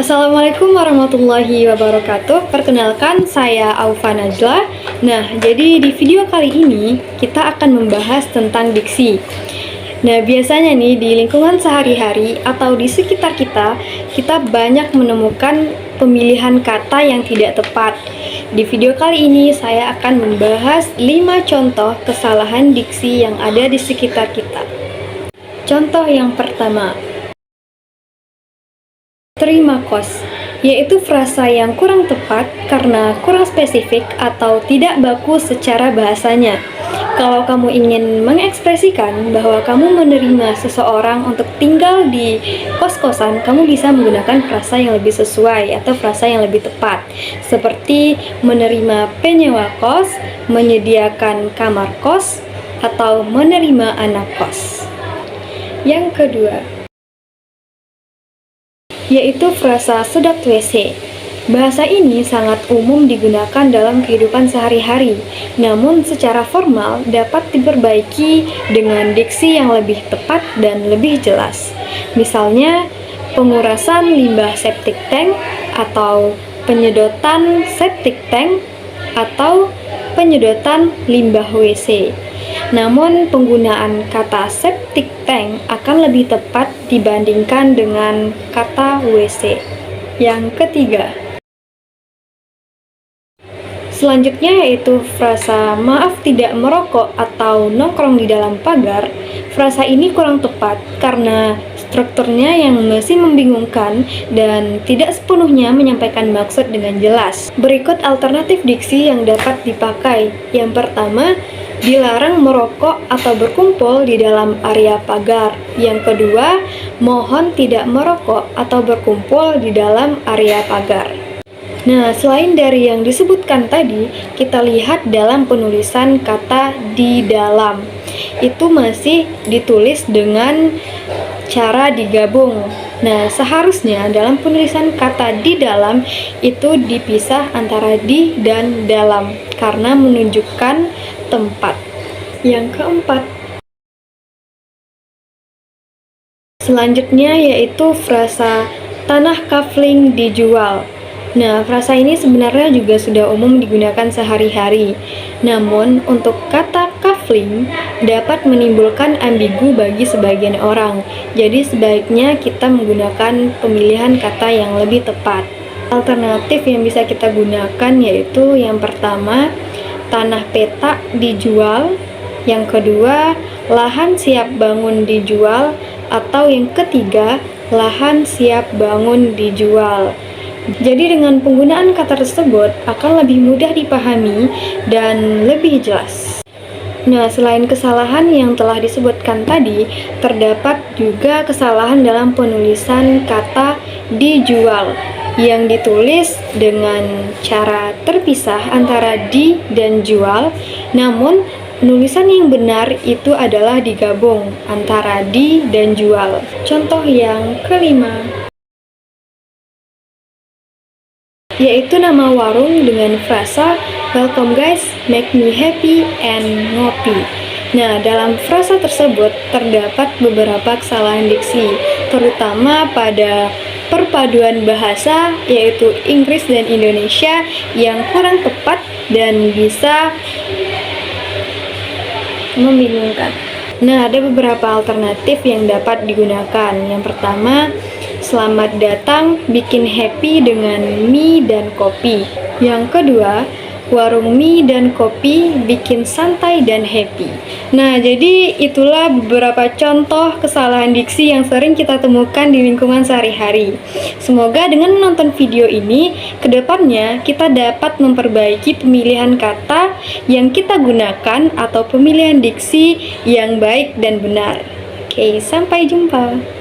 Assalamualaikum warahmatullahi wabarakatuh. Perkenalkan, saya Aufa Najla. Nah, jadi di video kali ini kita akan membahas tentang diksi. Nah, biasanya nih di lingkungan sehari-hari atau di sekitar kita banyak menemukan pemilihan kata yang tidak tepat. Di video kali ini saya akan membahas 5 contoh kesalahan diksi yang ada di sekitar kita. Contoh yang pertama, terima kos, yaitu frasa yang kurang tepat karena kurang spesifik atau tidak baku secara bahasanya. Kalau kamu ingin mengekspresikan bahwa kamu menerima seseorang untuk tinggal di kos-kosan, kamu bisa menggunakan frasa yang lebih sesuai atau frasa yang lebih tepat, seperti menerima penyewa kos, menyediakan kamar kos, atau menerima anak kos. Yang kedua, yaitu frasa sedot WC. Bahasa ini sangat umum digunakan dalam kehidupan sehari-hari, namun secara formal dapat diperbaiki dengan diksi yang lebih tepat dan lebih jelas. Misalnya, pengurasan limbah septic tank atau penyedotan septic tank atau penyedotan limbah WC. Namun penggunaan kata septic tank akan lebih tepat dibandingkan dengan kata WC. Yang ketiga, selanjutnya yaitu frasa maaf tidak merokok atau nongkrong di dalam pagar. Frasa ini kurang tepat karena strukturnya yang masih membingungkan dan tidak sepenuhnya menyampaikan maksud dengan jelas. Berikut alternatif diksi yang dapat dipakai. Yang pertama, dilarang merokok atau berkumpul di dalam area pagar. Yang kedua, mohon tidak merokok atau berkumpul di dalam area pagar. Nah, selain dari yang disebutkan tadi, kita lihat dalam penulisan kata di dalam. Itu masih ditulis dengan cara digabung. Nah, seharusnya dalam penulisan kata di dalam itu dipisah antara di dan dalam karena menunjukkan tempat. Yang keempat, selanjutnya yaitu frasa tanah kafling dijual. Nah, frasa ini sebenarnya juga sudah umum digunakan sehari-hari. Namun, untuk kata kafling dapat menimbulkan ambigu bagi sebagian orang. Jadi, sebaiknya kita menggunakan pemilihan kata yang lebih tepat. Alternatif yang bisa kita gunakan yaitu yang pertama, tanah petak dijual. Yang kedua, lahan siap bangun dijual. Atau yang ketiga, lahan siap bangun dijual. Jadi dengan penggunaan kata tersebut akan lebih mudah dipahami dan lebih jelas. Nah, selain kesalahan yang telah disebutkan tadi, terdapat juga kesalahan dalam penulisan kata dijual yang ditulis dengan cara terpisah antara di dan jual, namun penulisan yang benar itu adalah digabung antara di dan jual. Contoh yang kelima, yaitu nama warung dengan frasa welcome guys, make me happy and ngopi. Nah, dalam frasa tersebut terdapat beberapa kesalahan diksi, terutama pada perpaduan bahasa yaitu Inggris dan Indonesia yang kurang tepat dan bisa membingungkan. Nah, ada beberapa alternatif yang dapat digunakan. Yang pertama, selamat datang bikin happy dengan mie dan kopi. Yang kedua, warung mie dan kopi bikin santai dan happy. Nah, jadi itulah beberapa contoh kesalahan diksi yang sering kita temukan di lingkungan sehari-hari. Semoga dengan menonton video ini, kedepannya kita dapat memperbaiki pemilihan kata yang kita gunakan atau pemilihan diksi yang baik dan benar. Oke, sampai jumpa.